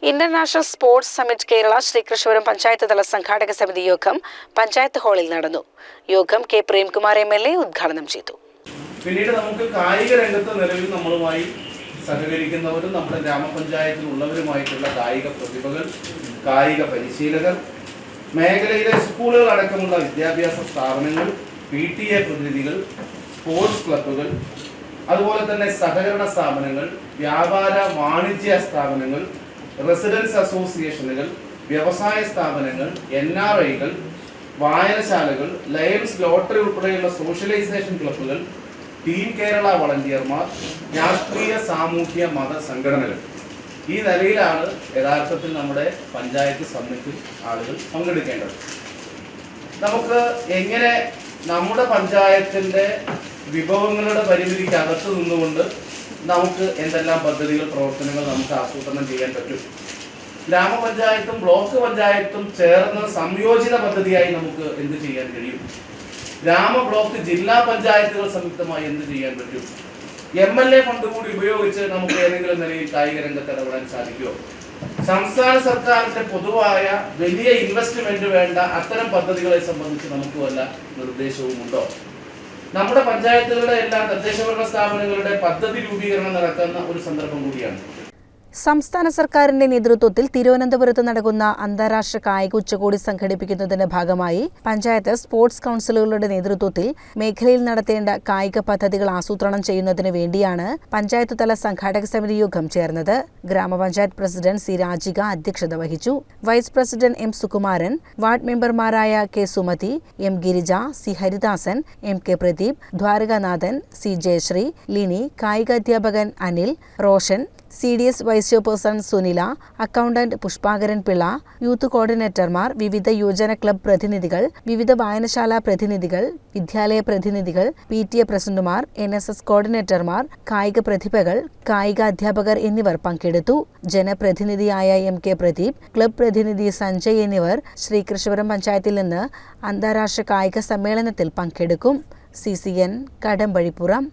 International sports summit Kerala Sreekrishnapuram panchayat തല സംഘാടക സമിതി യോഗം പഞ്ചായത്ത് ഹാളിൽ നടന്നു. യോഗം കെ പ്രേംകുമാർ MLA ഉദ്ഘാടനം ചെയ്തു. പിന്നീട് നമുക്ക് കായിക രംഗത്ത് നിലവിൽ നമ്മളുമായി സഹകരിക്കുന്നവരും നമ്മുടെ ഗ്രാമപഞ്ചായത്തിലുള്ളവരുമായിട്ടുള്ള കായിക പ്രതിഭകൾ, കായിക പരിശീലകർ, മേഖലയിലെ സ്കൂളുകൾ അടക്കമുള്ള വിദ്യാഭ്യാസ സ്ഥാപനങ്ങൾ, PTA പ്രതിനിധികൾ, സ്പോർട്സ് ക്ലബ്ബുകൾ, അതുപോലെ തന്നെ സഹകരണ സ്ഥാപനങ്ങൾ, വ്യാപാര വാണിജ്യ സ്ഥാപനങ്ങൾ, റെസിഡൻസ് അസോസിയേഷനുകൾ, വ്യവസായ സ്ഥാപനങ്ങൾ, NRIകൾ, വായനശാലകൾ, ലയൺസ് ലോട്ടറി ഉൾപ്പെടെയുള്ള സോഷ്യലൈസേഷൻ ക്ലബ്ബുകൾ, ടീം കേരള വളണ്ടിയർമാർ, രാഷ്ട്രീയ സാമൂഹ്യ മത സംഘടനകൾ. ഈ നിലയിലാണ് യഥാർത്ഥത്തിൽ നമ്മുടെ പഞ്ചായത്ത് സമ്മിറ്റിൽ ആളുകൾ പങ്കെടുക്കേണ്ടത്. നമുക്ക് എങ്ങനെ നമ്മുടെ പഞ്ചായത്തിൻ്റെ വിഭവങ്ങളുടെ പരിമിതിക്ക് അകത്ത് നിന്നുകൊണ്ട് നമുക്ക് എന്തെല്ലാം പദ്ധതികൾ, പ്രവർത്തനങ്ങൾ നമുക്ക് ആസൂത്രണം ചെയ്യാൻ പറ്റും. ഗ്രാമപഞ്ചായത്തും ബ്ലോക്ക് പഞ്ചായത്തും ചേർന്ന് സംയോജിത പദ്ധതിയായി നമുക്ക് എന്ത് ചെയ്യാൻ കഴിയും? ഗ്രാമ, ബ്ലോക്ക്, ജില്ലാ പഞ്ചായത്തുകൾ സംയുക്തമായി എന്ത് ചെയ്യാൻ പറ്റും? MLA ഫണ്ട് കൂടി ഉപയോഗിച്ച് നമുക്ക് ഏതെങ്കിലും നിലയിൽ കായിക രംഗത്ത് ഇടപെടാൻ സാധിക്കുമോ? സംസ്ഥാന സർക്കാരിന്റെ പൊതുവായ വലിയ ഇൻവെസ്റ്റ്മെന്റ് വേണ്ട അത്തരം പദ്ധതികളെ സംബന്ധിച്ച് നമുക്ക് വല്ല നിർദ്ദേശവും ഉണ്ടോ? നമ്മുടെ പഞ്ചായത്തുകളുടെ എല്ലാ തദ്ദേശഭരണ സ്ഥാപനങ്ങളുടെ പദ്ധതി രൂപീകരണം നടക്കുന്ന ഒരു സന്ദർഭം കൂടിയാണ്. സംസ്ഥാന സർക്കാരിന്റെ നേതൃത്വത്തിൽ തിരുവനന്തപുരത്ത് നടക്കുന്ന അന്താരാഷ്ട്ര കായിക ഉച്ചകോടി സംഘടിപ്പിക്കുന്നതിന്റെ ഭാഗമായി പഞ്ചായത്ത് സ്പോർട്സ് കൗൺസിലുകളുടെ നേതൃത്വത്തിൽ മേഖലയിൽ നടത്തേണ്ട കായിക പദ്ധതികൾ ആസൂത്രണം ചെയ്യുന്നതിന് വേണ്ടിയാണ് പഞ്ചായത്ത് തല സംഘാടക സമിതി യോഗം ചേർന്നത്. ഗ്രാമപഞ്ചായത്ത് പ്രസിഡന്റ് C. രാജിക അധ്യക്ഷത വഹിച്ചു. Vice president M. Sukumaran, ward മെമ്പർമാരായ K. Sumathi, M. Girija, C. Haridasan, M. K. Pradeep, Dwarakanathan, C. Jayasree, Lini, കായികാധ്യാപകൻ Anil, Roshan, CDS vice chairperson Sunila, accountant Pushpakaran Pillai, youth കോർഡിനേറ്റർമാർ, വിവിധ യുവജന ക്ലബ് പ്രതിനിധികൾ, വിവിധ വായനശാല പ്രതിനിധികൾ, വിദ്യാലയ പ്രതിനിധികൾ, PTA പ്രസിഡന്റുമാർ, NSS കോർഡിനേറ്റർമാർ, കായിക പ്രതിഭകൾ, കായിക അധ്യാപകർ എന്നിവർ പങ്കെടുത്തു. ജനപ്രതിനിധിയായ M. K. പ്രദീപ്, ക്ലബ് പ്രതിനിധി സഞ്ജയ് എന്നിവർ ശ്രീകൃഷ്ണപുരം പഞ്ചായത്തിൽ നിന്ന് അന്താരാഷ്ട്ര കായിക സമ്മേളനത്തിൽ പങ്കെടുക്കും. CCN കടമ്പഴിപ്പുറം.